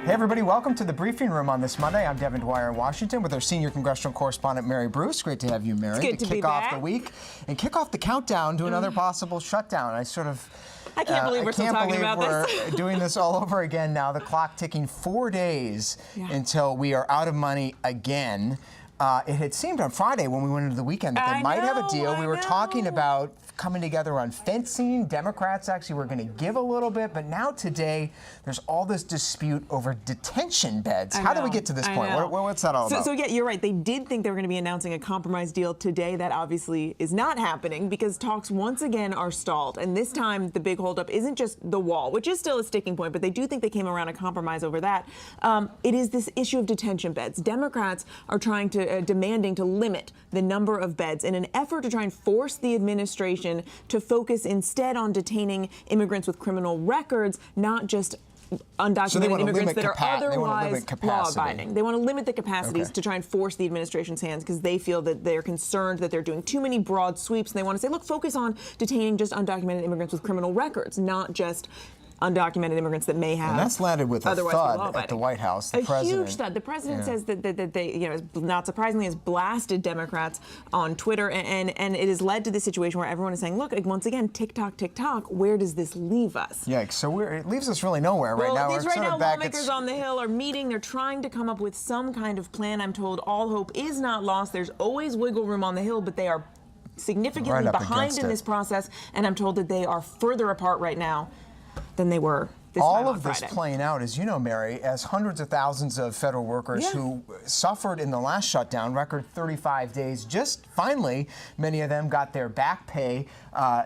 Hey everybody, welcome to the Briefing Room on this Monday. I'm Devin Dwyer in Washington with our senior congressional correspondent, Mary Bruce. Great to have you, Mary, it's good to be kick off back. the week and kick off the countdown to another possible shutdown. I can't believe we're still talking about we're doing this all over again now. The clock ticking 4 days until we are out of money again. It had seemed on Friday when we went into the weekend that they might have a deal. We were talking about coming together on fencing. Democrats actually were going to give a little bit, but now today there's all this dispute over detention beds. How do we get to this point? What's that all about? So yeah, you're right. They did think they were going to be announcing a compromise deal today. That obviously is not happening because talks once again are stalled. And this time the big holdup isn't just the wall, which is still a sticking point, but they do think they came around a compromise over that. It is this issue of detention beds. Democrats are trying to demanding to limit the number of beds in an effort to try and force the administration to focus instead on detaining immigrants with criminal records, not just undocumented immigrants that are otherwise law-abiding. They want to limit the capacities to try and force the administration's hands because they feel that they're concerned that they're doing too many broad sweeps, and they want to say, look, focus on detaining just undocumented immigrants with criminal records, not just undocumented immigrants that may have. And that's landed with a thud at the White House. The president, huge thud. The president says that they, not surprisingly, has blasted Democrats on Twitter, and it has led to this situation where everyone is saying, look, once again, tick tock, where does this leave us? Yeah, so it leaves us really nowhere right now. Right now, lawmakers on the Hill are meeting. They're trying to come up with some kind of plan. I'm told all hope is not lost. There's always wiggle room on the Hill, but they are significantly behind in this process, and I'm told that they are further apart right now than they were this all time on of Friday. this playing out, as you know, Mary, as hundreds of thousands of federal workers who suffered in the last shutdown, record 35 days, just finally, many of them got their back pay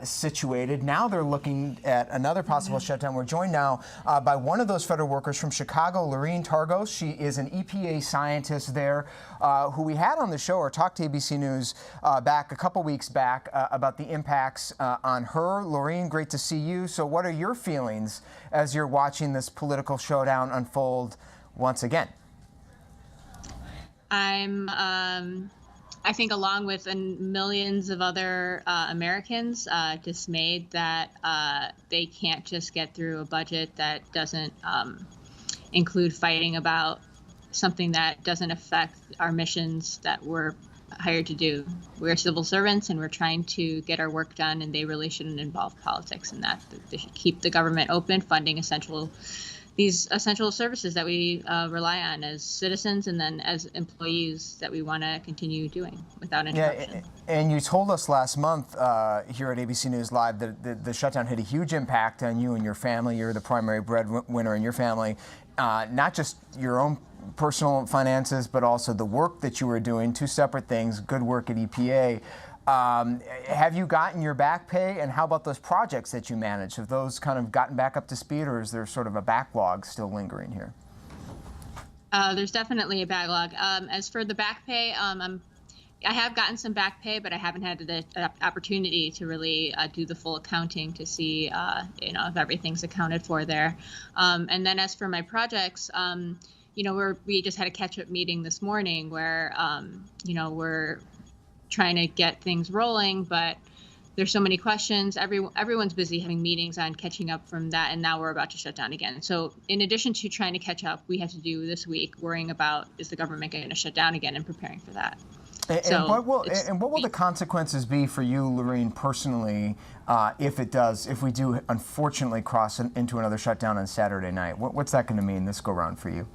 situated. Now they're looking at another possible shutdown. We're joined now by one of those federal workers from Chicago, Lorene Targos. She is an EPA scientist there who we had on the show or talked to ABC News back a couple weeks back about the impacts on her. Lorene, great to see you. So what are your feelings as you're watching this political showdown unfold once again? I think along with millions of other Americans dismayed that they can't just get through a budget that doesn't include fighting about something that doesn't affect our missions that we're hired to do. We're civil servants and we're trying to get our work done, and they really shouldn't involve politics in that. They should keep the government open, funding these essential services that we rely on as citizens and then as employees that we want to continue doing without interruption. Yeah, and you told us last month here at ABC News Live that the shutdown had a huge impact on you and your family. You're the primary breadwinner in your family, not just your own personal finances, but also the work that you were doing, two separate things, good work at EPA. Have you gotten your back pay, and how about those projects that you manage? Have those kind of gotten back up to speed, or is there sort of a backlog still lingering here? There's definitely a backlog. As for the back pay, I have gotten some back pay, but I haven't had the opportunity to really do the full accounting to see, if everything's accounted for there. And then as for my projects, we just had a catch-up meeting this morning where, we're trying to get things rolling, but there's so many questions. Everyone's busy having meetings on catching up from that, and now we're about to shut down again. So in addition to trying to catch up, we have to do this week worrying about, is the government going to shut down again, and preparing for that. And what will the consequences be for you, Lorene, personally, if we do unfortunately cross into another shutdown on Saturday night? What's that going to mean this go round for you?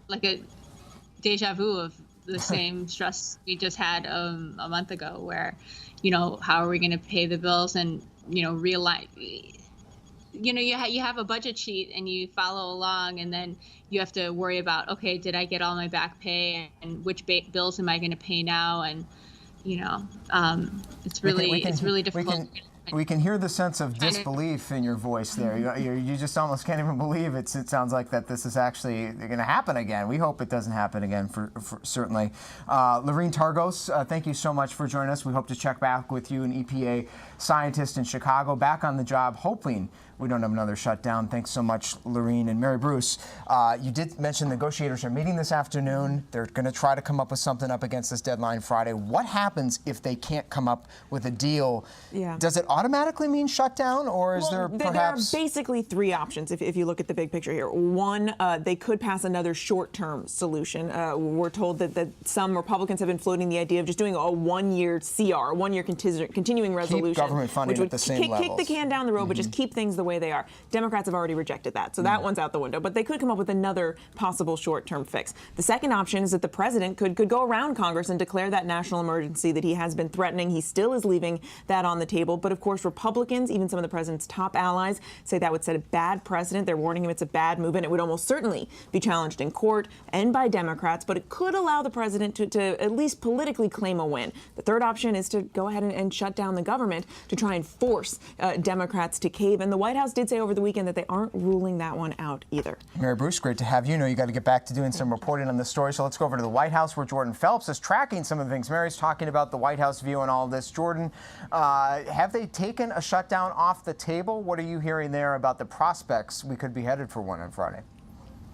Like a deja vu of the same stress we just had a month ago, where, how are we going to pay the bills and, realize, you have a budget sheet and you follow along, and then you have to worry about, okay, did I get all my back pay, and which bills am I going to pay now? And, it's really difficult. We can hear the sense of disbelief in your voice there. You just almost can't even believe it. It sounds like that this is actually going to happen again. We hope it doesn't happen again, for certainly. Lorene Targos, thank you so much for joining us. We hope to check back with you, an EPA scientist in Chicago, back on the job, hoping we don't have another shutdown. Thanks so much, Lorene and Mary Bruce. You did mention negotiators are meeting this afternoon. They're going to try to come up with something up against this deadline Friday. What happens if they can't come up with a deal? Yeah. Does it automatically mean shutdown, or is there perhaps... There are basically three options if you look at the big picture here. One, they could pass another short-term solution. We're told that some Republicans have been floating the idea of just doing a one-year CR, a one-year continuing resolution. Keep government funding which would at the same levels. Kick the can down the road, but just keep things the way they are. Democrats have already rejected that, so that one's out the window. But they could come up with another possible short-term fix. The second option is that the president could go around Congress and declare that national emergency that he has been threatening. He still is leaving that on the table. But of course, Republicans, even some of the president's top allies, say that would set a bad precedent. They're warning him it's a bad move, and it would almost certainly be challenged in court and by Democrats. But it could allow the president to at least politically claim a win. The third option is to go ahead and shut down the government to try and force Democrats to cave. And the White House did say over the weekend that they aren't ruling that one out either. Mary Bruce, great to have you. You got to get back to doing some reporting on this story. So let's go over to the White House, where Jordan Phelps is tracking some of the things. Mary's talking about the White House view on all of this. Jordan, have they taken a shutdown off the table? What are you hearing there about the prospects we could be headed for one on Friday?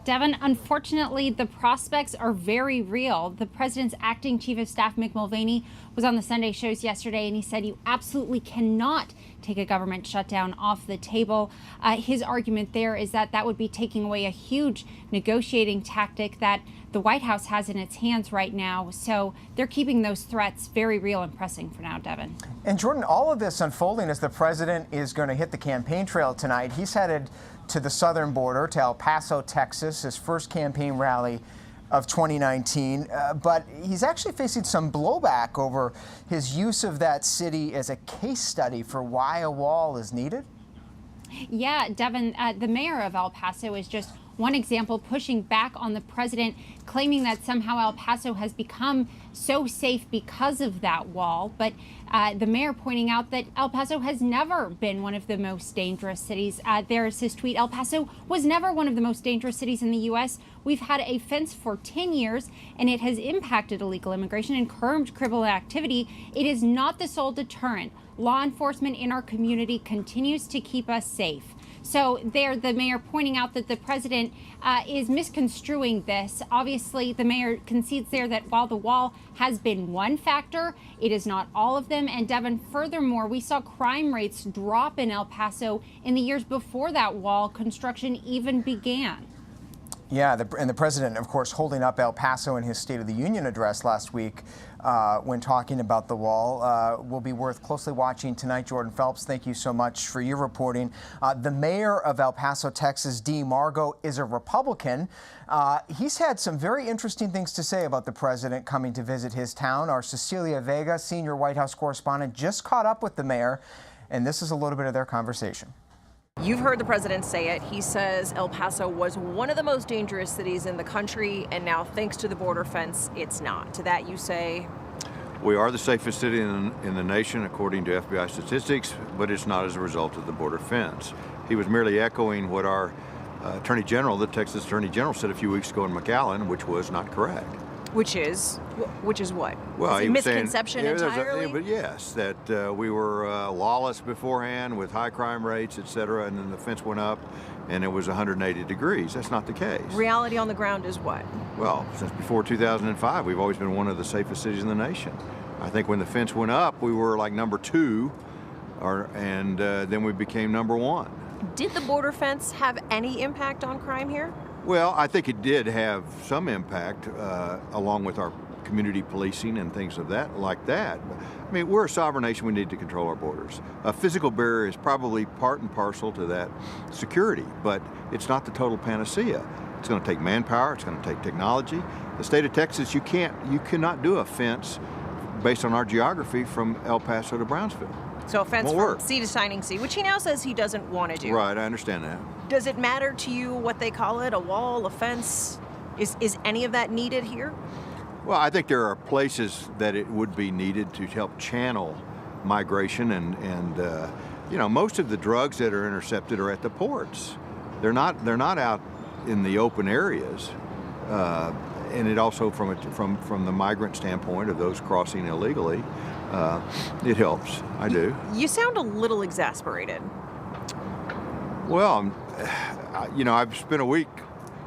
Devin, unfortunately, the prospects are very real. The president's acting chief of staff, Mick Mulvaney, was on the Sunday shows yesterday, and he said you absolutely cannot take a government shutdown off the table. His argument there is that that would be taking away a huge negotiating tactic that the White House has in its hands right now. So they're keeping those threats very real and pressing for now, Devin. And Jordan, all of this unfolding as the president is going to hit the campaign trail tonight. He's headed to the southern border, to El Paso, Texas, his first campaign rally of 2019. But he's actually facing some blowback over his use of that city as a case study for why a wall is needed. Yeah, Devin, the mayor of El Paso is just one example, pushing back on the president, claiming that somehow El Paso has become so safe because of that wall. But the mayor pointing out that El Paso has never been one of the most dangerous cities. There's his tweet: El Paso was never one of the most dangerous cities in the U.S. We've had a fence for 10 years, and it has impacted illegal immigration and curbed criminal activity. It is not the sole deterrent. Law enforcement in our community continues to keep us safe. So there, the mayor pointing out that the president is misconstruing this. Obviously, the mayor concedes there that while the wall has been one factor, it is not all of them. And Devin, furthermore, we saw crime rates drop in El Paso in the years before that wall construction even began. Yeah, and the president, of course, holding up El Paso in his State of the Union address last week when talking about the wall. Will be worth closely watching tonight. Jordan Phelps, thank you so much for your reporting. The mayor of El Paso, Texas, Dee Margo, is a Republican. He's had some very interesting things to say about the president coming to visit his town. Our Cecilia Vega, senior White House correspondent, just caught up with the mayor, and this is a little bit of their conversation. You've heard the president say it. He says El Paso was one of the most dangerous cities in the country, and now, thanks to the border fence, it's not. To that you say? We are the safest city in the nation, according to FBI statistics, but it's not as a result of the border fence. He was merely echoing what our Attorney General, the Texas Attorney General, said a few weeks ago in McAllen, which was not correct. Which is what? Well, is it he was misconception saying, entirely? But yes, that we were lawless beforehand with high crime rates, et cetera, and then the fence went up and it was 180 degrees. That's not the case. Reality on the ground is what? Well, since before 2005, we've always been one of the safest cities in the nation. I think when the fence went up, we were like number 2, and then we became number 1. Did the border fence have any impact on crime here? Well, I think it did have some impact, along with our community policing and things of that, like that. I mean, we're a sovereign nation. We need to control our borders. A physical barrier is probably part and parcel to that security, but it's not the total panacea. It's going to take manpower. It's going to take technology. The state of Texas, you cannot do a fence based on our geography from El Paso to Brownsville. So a fence from sea to shining sea, which he now says he doesn't want to do. Right, I understand that. Does it matter to you what they call it, a wall, a fence? Is any of that needed here? Well, I think there are places that it would be needed to help channel migration, and you know, most of the drugs that are intercepted are at the ports. They're not out in the open areas, and it also from the migrant standpoint of those crossing illegally, it helps. I do. You sound a little exasperated. Well, I've spent a week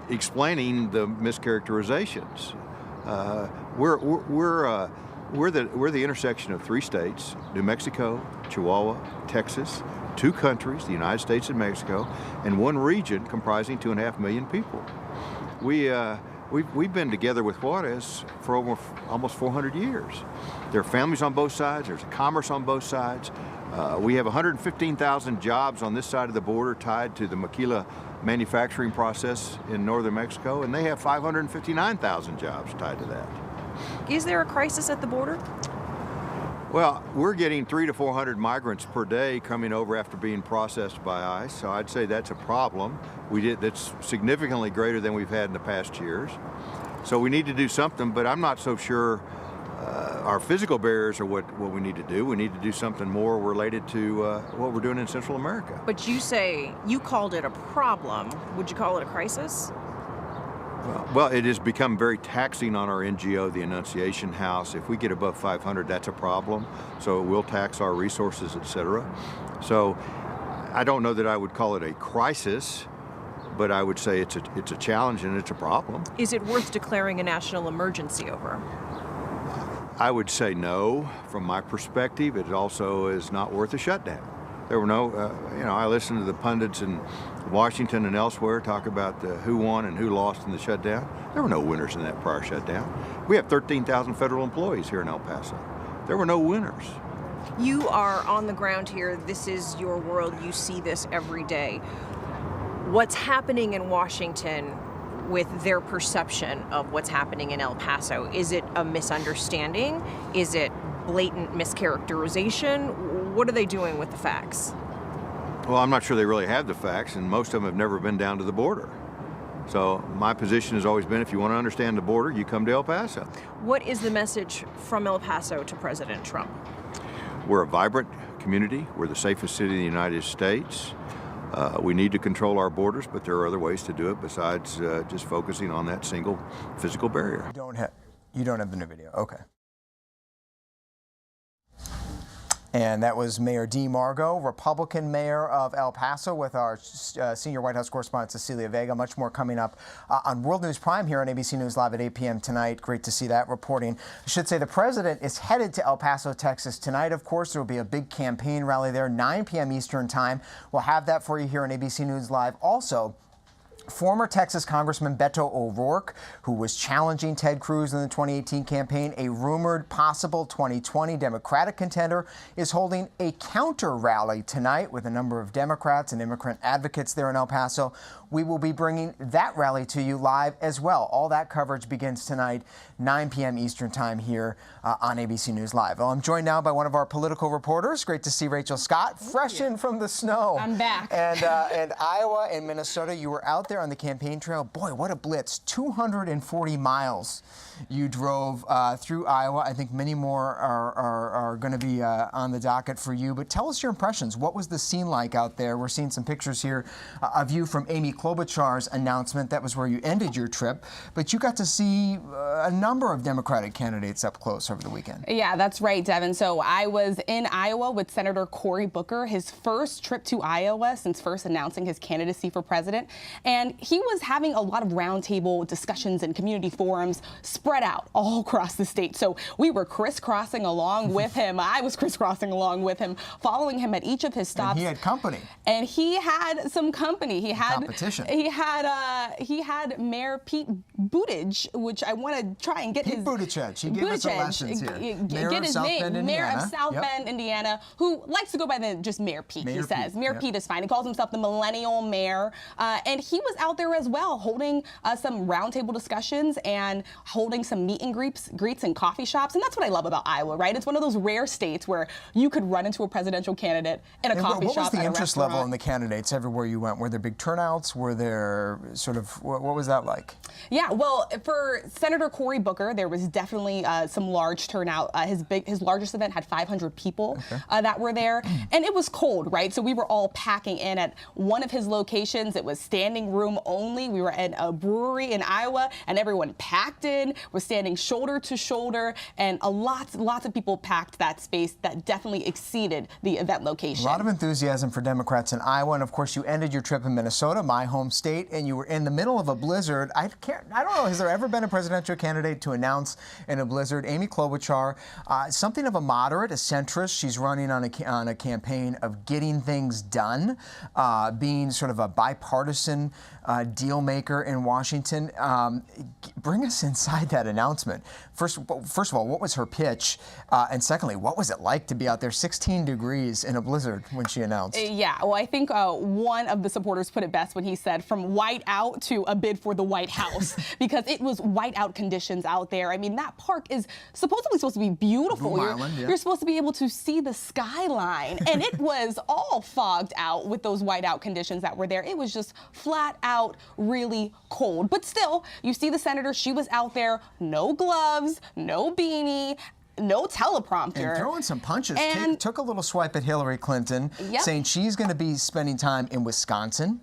explaining the mischaracterizations. We're the intersection of 3 states: New Mexico, Chihuahua, Texas, 2 countries, the United States and Mexico, and 1 region comprising 2.5 million people. We've been together with Juarez for almost 400 years. There are families on both sides. There's commerce on both sides. We have 115,000 jobs on this side of the border tied to the maquila manufacturing process in northern Mexico, and they have 559,000 jobs tied to that. Is there a crisis at the border? Well, we're getting 300 to 400 migrants per day coming over after being processed by ICE, so I'd say that's a problem. That's significantly greater than we've had in the past years. So we need to do something, but I'm not so sure our physical barriers are what we need to do. We need to do something more related to what we're doing in Central America. But you called it a problem. Would you call it a crisis? Well, it has become very taxing on our NGO, the Annunciation House. If we get above 500, that's a problem. So it will tax our resources, et cetera. So I don't know that I would call it a crisis, but I would say it's a challenge and it's a problem. Is it worth declaring a national emergency over? I would say no. From my perspective, it also is not worth a shutdown. There were no, I listened to the pundits in Washington and elsewhere talk about who won and who lost in the shutdown. There were no winners in that prior shutdown. We have 13,000 federal employees here in El Paso. There were no winners. You are on the ground here. This is your world. You see this every day. What's happening in Washington with their perception of what's happening in El Paso? Is it a misunderstanding? Is it blatant mischaracterization? What are they doing with the facts? Well, I'm not sure they really have the facts, and most of them have never been down to the border. So my position has always been, if you want to understand the border, you come to El Paso. What is the message from El Paso to President Trump? We're a vibrant community. We're the safest city in the United States. We need to control our borders, but there are other ways to do it besides just focusing on that single physical barrier. You don't have the new video. Okay. And that was Mayor Dee Margo, Republican mayor of El Paso, with our senior White House correspondent Cecilia Vega. Much more coming up on World News Prime here on ABC News Live at 8 p.m. tonight. Great to see that reporting. I should say the president is headed to El Paso, Texas tonight. Of course, there will be a big campaign rally there, 9 p.m. Eastern time. We'll have that for you here on ABC News Live. Also, former Texas Congressman Beto O'Rourke, who was challenging Ted Cruz in the 2018 campaign, a rumored possible 2020 Democratic contender, is holding a counter rally tonight with a number of Democrats and immigrant advocates there in El Paso. We will be bringing that rally to you live as well. All that coverage begins tonight, 9 p.m. Eastern time here on ABC News Live. Well, I'm joined now by one of our political reporters. Great to see Rachel Scott, fresh in from the snow. I'm back. And Iowa and Minnesota, you were out there on the campaign trail. Boy, what a blitz. 240 miles you drove through Iowa. I think many more are going to be on the docket for you. But tell us your impressions. What was the scene like out there? We're seeing some pictures here of you from Amy Klobuchar's announcement. That was where you ended your trip. But you got to see a number of Democratic candidates up close over the weekend. Yeah, that's right, Devin. So I was in Iowa with Senator Cory Booker, his first trip to Iowa since first announcing his candidacy for president. And he was having a lot of roundtable discussions and community forums spread out all across the state. So we were crisscrossing along with him. I was crisscrossing along with him, following him at each of his stops. And he had company. And he had some company. He had competition. He had Mayor Pete Buttigieg, which I want to try and get Pete Buttigieg. He gave us a lessons here. Get his name. Mayor of South Bend, Indiana, who likes to go by the just Mayor Pete. He says Mayor Pete is fine. He calls himself the Millennial Mayor, and he was out there as well, holding some roundtable discussions and holding some meet and greets in coffee shops. And that's what I love about Iowa, right? It's one of those rare states where you could run into a presidential candidate in a coffee shop. What was the interest level in the the candidates everywhere you went? Were there big turnouts? Were there sort of, what was that like? Yeah, well, for Senator Cory Booker, there was definitely some large turnout. His largest event had 500 people that were there, and it was cold, right? So we were all packing in at one of his locations. It was standing room room only. We were at a brewery in Iowa, and everyone packed in, was standing shoulder to shoulder, and lots of people packed that space that definitely exceeded the event location. A lot of enthusiasm for Democrats in Iowa, and of course you ended your trip in Minnesota, my home state, and you were in the middle of a blizzard. I don't know, has there ever been a presidential candidate to announce in a blizzard? Amy Klobuchar, something of a moderate, a centrist. She's running on a campaign of getting things done, being sort of a bipartisan deal maker in Washington. Bring us inside that announcement. First of all, what was her pitch? And secondly, what was it like to be out there 16 degrees in a blizzard when she announced? Yeah, well, I think one of the supporters put it best when he said, from white out to a bid for the White House, because it was white out conditions out there. I mean, that park is supposed to be beautiful. You're supposed to be able to see the skyline, and it was all fogged out with those white out conditions that were there. It was just flat out really cold. But still, you see the senator, she was out there, no gloves, no beanie, no teleprompter. And throwing some punches. And took a little swipe at Hillary Clinton, saying she's going to be spending time in Wisconsin,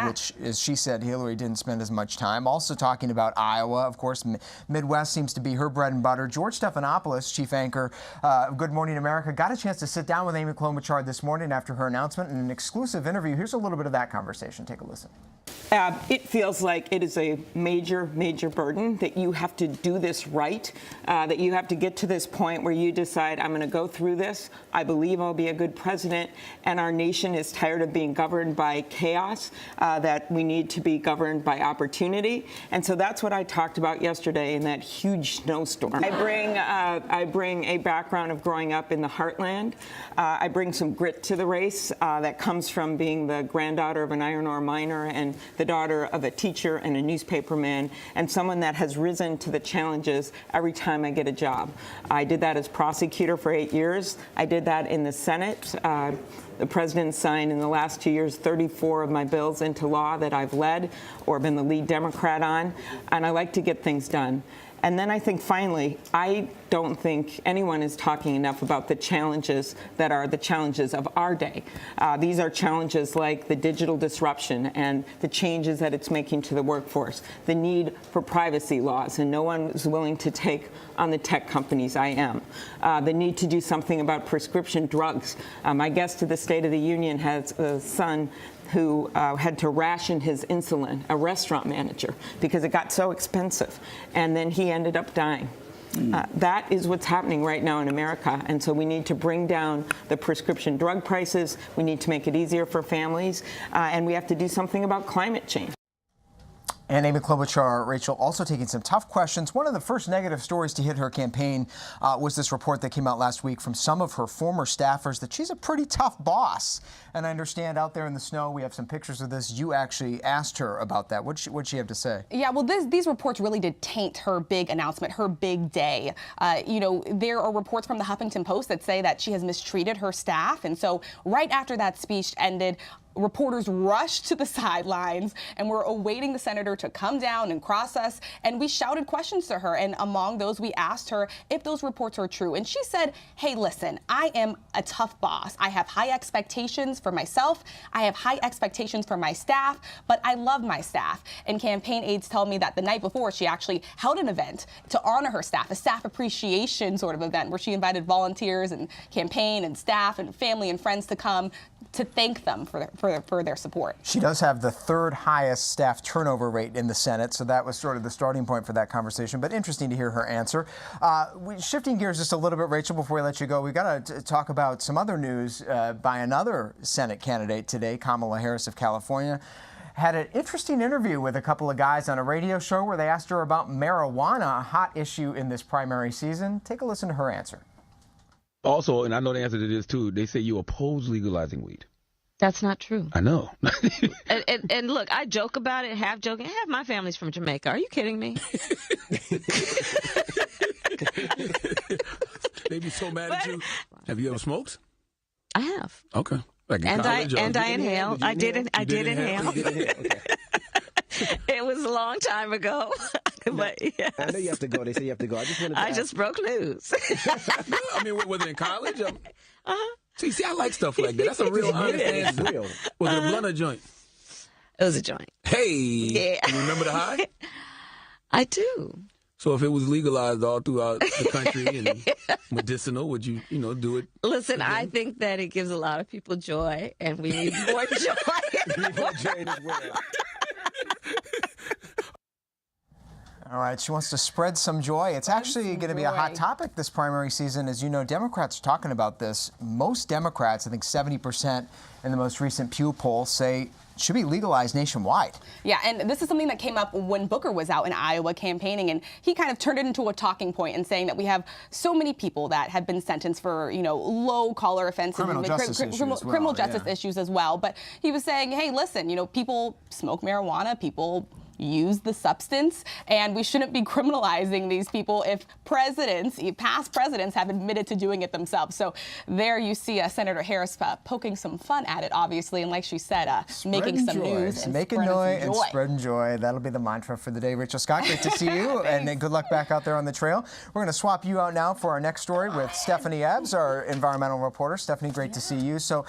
which, as she said, Hillary didn't spend as much time. Also talking about Iowa, of course, Midwest seems to be her bread and butter. George Stephanopoulos, chief anchor of Good Morning America, got a chance to sit down with Amy Klobuchar this morning after her announcement in an exclusive interview. Here's a little bit of that conversation. Take a listen. It feels like it is a major burden that you have to do this right, that you have to get to this point where you decide, I'm going to go through this. I believe I'll be a good president, and our nation is tired of being governed by chaos, that we need to be governed by opportunity. And so that's what I talked about yesterday in that huge snowstorm. I bring a background of growing up in the heartland. I bring some grit to the race that comes from being the granddaughter of an iron ore miner and the daughter of a teacher and a newspaperman, and someone that has risen to the challenges every time I get a job. I did that as prosecutor for 8 years. I did that in the Senate. The president signed in the last 2 years 34 of my bills into law that I've led or been the lead Democrat on, and I like to get things done. And then I think finally, I don't think anyone is talking enough about the challenges that are the challenges of our day. These are challenges like the digital disruption and the changes that it's making to the workforce, the need for privacy laws, and no one is willing to take on the tech companies. I am. The need to do something about prescription drugs. My guest to the State of the Union has a son who had to ration his insulin, a restaurant manager, because it got so expensive. And then he ended up dying. That is what's happening right now in America. And so we need to bring down the prescription drug prices. We need to make it easier for families. And we have to do something about climate change. And Amy Klobuchar, Rachel, also taking some tough questions. One of the first negative stories to hit her campaign was this report that came out last week from some of her former staffers that she's a pretty tough boss. And I understand out there in the snow, we have some pictures of this. You actually asked her about that. What'd she have to say? Yeah, well, these reports really did taint her big announcement, her big day. There are reports from the Huffington Post that say that she has mistreated her staff. And so right after that speech ended, reporters rushed to the sidelines and were awaiting the senator to come down and cross us. And we shouted questions to her. And among those, we asked her if those reports are true. And she said, hey, listen, I am a tough boss. I have high expectations for myself. I have high expectations for my staff, but I love my staff. And campaign aides tell me that the night before, she actually held an event to honor her staff, a staff appreciation sort of event where she invited volunteers and campaign and staff and family and friends to come to thank them for their support. She does have the third highest staff turnover rate in the Senate, so that was sort of the starting point for that conversation, but interesting to hear her answer. Shifting gears just a little bit, Rachel, before we let you go, we've got to talk about some other news by another Senate candidate today, Kamala Harris of California. Had an interesting interview with a couple of guys on a radio show where they asked her about marijuana, a hot issue in this primary season. Take a listen to her answer. Also, and I know the answer to this too, they say you oppose legalizing weed. That's not true. I know. and look, I joke about it, half joking. Half my family's from Jamaica. Are you kidding me? They be so mad at you. Have you ever smoked? I have. Okay. Like in and college, I inhaled. I did inhale. Okay. It was a long time ago. But yes. I know you have to go. They say you have to go. I just broke loose. No, I mean, was it in college? See, I like stuff like that. That's a real honest answer. Was it a blunt or joint? It was a joint. Hey, Yeah. you remember the high? I do. So if it was legalized all throughout the country and medicinal, would you do it? Listen, I think that it gives a lot of people joy, and we need more joy. More joy in this world. All right, she wants to spread some joy. It's actually going to be a hot topic this primary season. As you know, Democrats are talking about this. Most Democrats, I think 70% in the most recent Pew poll, say it should be legalized nationwide. Yeah, and this is something that came up when Booker was out in Iowa campaigning, and he kind of turned it into a talking point and saying that we have so many people that have been sentenced for, low collar offenses, criminal justice issues as well. But he was saying, hey, listen, people smoke marijuana, people use the substance, and we shouldn't be criminalizing these people if past presidents have admitted to doing it themselves. So there you see Senator Harris poking some fun at it, obviously, and like she said, making some news and making noise and spreading joy. That'll be the mantra for the day. Rachel Scott, great to see you, and good luck back out there on the trail. We're going to swap you out now for our next story with Stephanie Ebbs, our environmental reporter. Stephanie, great to see you. So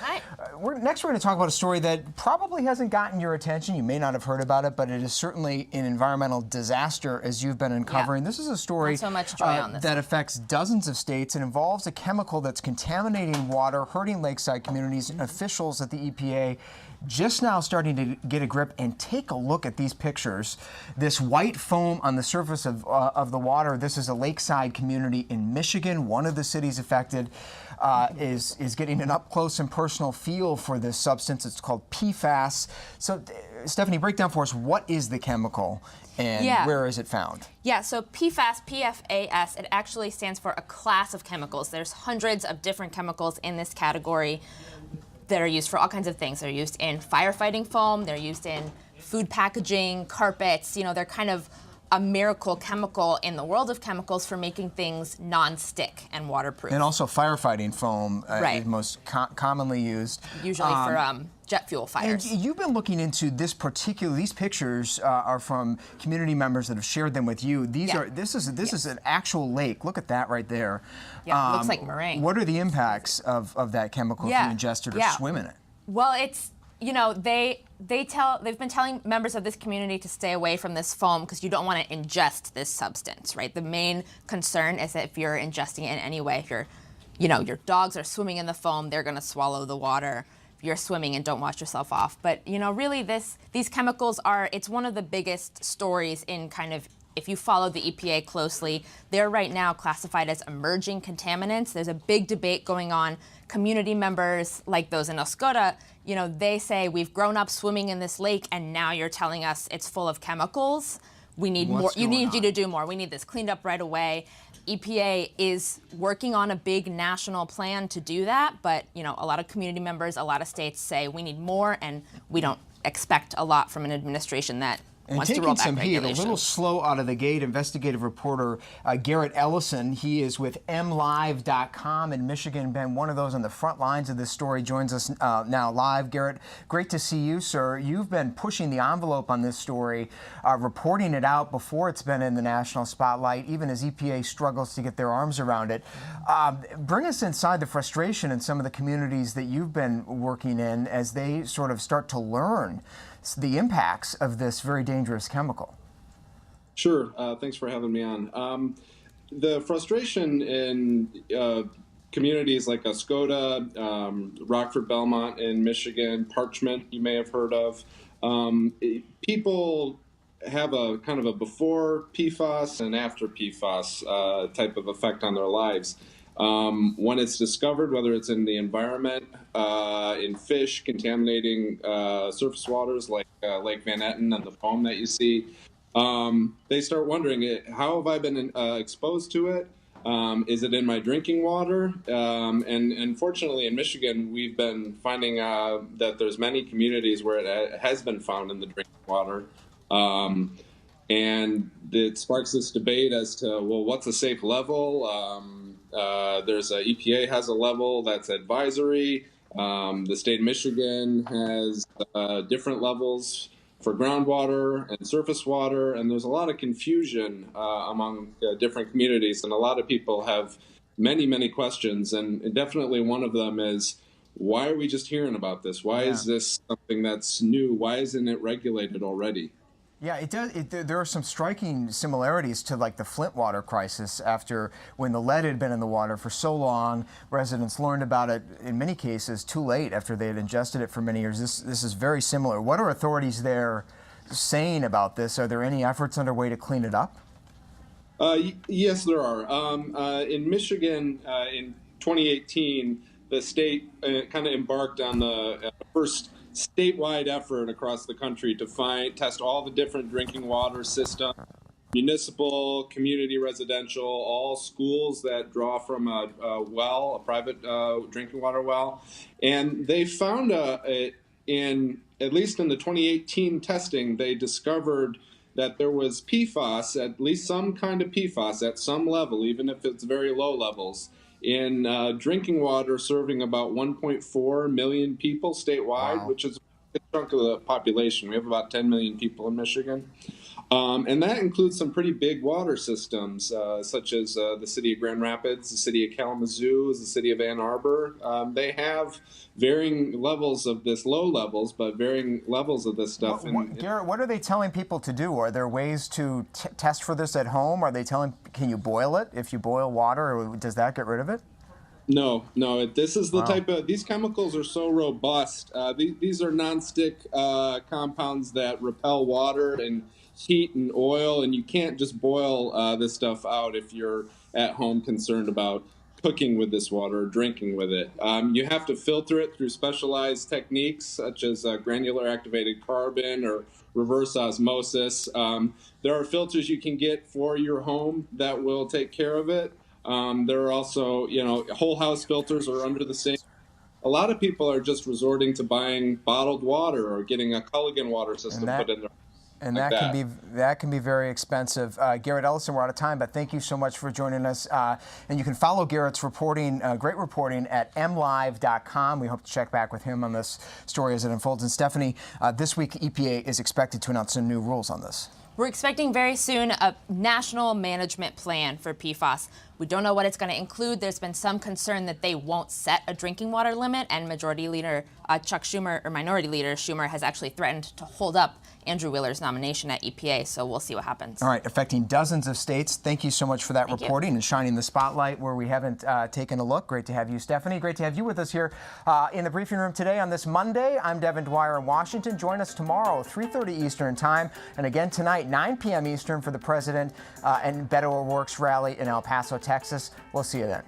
next we're going to talk about a story that probably hasn't gotten your attention. You may not have heard about it, but it is certainly an environmental disaster, as you've been uncovering. This is a story that affects dozens of states and involves a chemical that's contaminating water, hurting lakeside communities, and officials at the EPA just now starting to get a grip. And take a look at these pictures. This white foam on the surface of the water. This is a lakeside community in Michigan. One of the cities affected is getting an up close and personal feel for this substance. It's called PFAS. So, Stephanie, break down for us, what is the chemical and where is it found? Yeah, so PFAS, P-F-A-S, it actually stands for a class of chemicals. There's hundreds of different chemicals in this category that are used for all kinds of things. They're used in firefighting foam, they're used in food packaging, carpets. They're kind of a miracle chemical in the world of chemicals for making things non-stick and waterproof. And also firefighting foam is most commonly used. Usually for jet fuel fires. And you've been looking into these pictures are from community members that have shared them with you. This is an actual lake. Look at that right there. Yeah, it looks like meringue. What are the impacts of that chemical if you ingest it or swim in it? Well, it's they've been telling members of this community to stay away from this foam because you don't want to ingest this substance, right? The main concern is that if you're ingesting it in any way, if your dogs are swimming in the foam, they're going to swallow the water. If you're swimming and don't wash yourself off. But really these chemicals it's one of the biggest stories in kind of, if you follow the EPA closely, they're right now classified as emerging contaminants. There's a big debate going on. Community members like those in Oscoda, they say we've grown up swimming in this lake and now you're telling us it's full of chemicals. We need more. You need you to do more. We need this cleaned up right away. EPA is working on a big national plan to do that, but a lot of community members, a lot of states say we need more, and we don't expect a lot from an administration that wants to roll back regulations. And taking some heat, a little slow out of the gate, investigative reporter Garrett Ellison, he is with mlive.com in Michigan, been one of those on the front lines of this story, joins us now live. Garrett, great to see you, sir. You've been pushing the envelope on this story, reporting it out before it's been in the national spotlight, even as EPA struggles to get their arms around it. Bring us inside the frustration in some of the communities that you've been working in as they sort of start to learn the impacts of this very dangerous chemical. Sure. Thanks for having me on. The frustration in communities like Oscoda, Rockford, Belmont in Michigan, Parchment, you may have heard of, people have a kind of a before PFAS and after PFAS type of effect on their lives. When it's discovered, whether it's in the environment, in fish contaminating surface waters like Lake Van Etten and the foam that you see, they start wondering, how have I been exposed to it? Is it in my drinking water? And fortunately in Michigan, we've been finding that there's many communities where it has been found in the drinking water. And it sparks this debate as to, well, what's a safe level? There's EPA has a level that's advisory. The state of Michigan has different levels for groundwater and surface water, and there's a lot of confusion among different communities, and a lot of people have many, many questions, and definitely one of them is, why are we just hearing about this? Why is this something that's new? Why isn't it regulated already? Yeah, it does. There are some striking similarities to like the Flint water crisis after when the lead had been in the water for so long. Residents learned about it in many cases too late after they had ingested it for many years. This is very similar. What are authorities there saying about this? Are there any efforts underway to clean it up? Yes, there are. In Michigan, in 2018, the state kind of embarked on the first statewide effort across the country to test all the different drinking water systems, municipal, community, residential, all schools that draw from a well, a private drinking water well. And they found at least in the 2018 testing, they discovered that there was PFAS, at least some kind of PFAS at some level, even if it's very low levels, in drinking water serving about 1.4 million people statewide, which is a chunk of the population. We have about 10 million people in Michigan. And that includes some pretty big water systems, such as the city of Grand Rapids, the city of Kalamazoo, the city of Ann Arbor. They have varying levels of this, low levels, but varying levels of this stuff. Garrett, what are they telling people to do? Are there ways to test for this at home? Are they telling, can you boil it? If you boil water, or does that get rid of it? No. This is the type of, these chemicals are so robust. These are nonstick compounds that repel water and heat and oil, and you can't just boil this stuff out if you're at home concerned about cooking with this water or drinking with it. You have to filter it through specialized techniques such as granular activated carbon or reverse osmosis. There are filters you can get for your home that will take care of it. There are also, whole house filters are under the same. A lot of people are just resorting to buying bottled water or getting a Culligan water system put in there. And that can be very expensive. Garrett Ellison, we're out of time, but thank you so much for joining us. And you can follow Garrett's reporting, great reporting, at mlive.com. We hope to check back with him on this story as it unfolds. And Stephanie, this week EPA is expected to announce some new rules on this. We're expecting very soon a national management plan for PFAS. We don't know what it's going to include. There's been some concern that they won't set a drinking water limit, and Minority Leader Schumer has actually threatened to hold up Andrew Wheeler's nomination at EPA, so we'll see what happens. All right, affecting dozens of states. Thank you so much for that reporting and shining the spotlight where we haven't taken a look. Great to have you, Stephanie. Great to have you with us here in the briefing room today on this Monday. I'm Devin Dwyer in Washington. Join us tomorrow, 3:30 Eastern Time, and again tonight, 9 p.m. Eastern for the President and Beto O'Rourke's rally in El Paso, Texas. We'll see you then.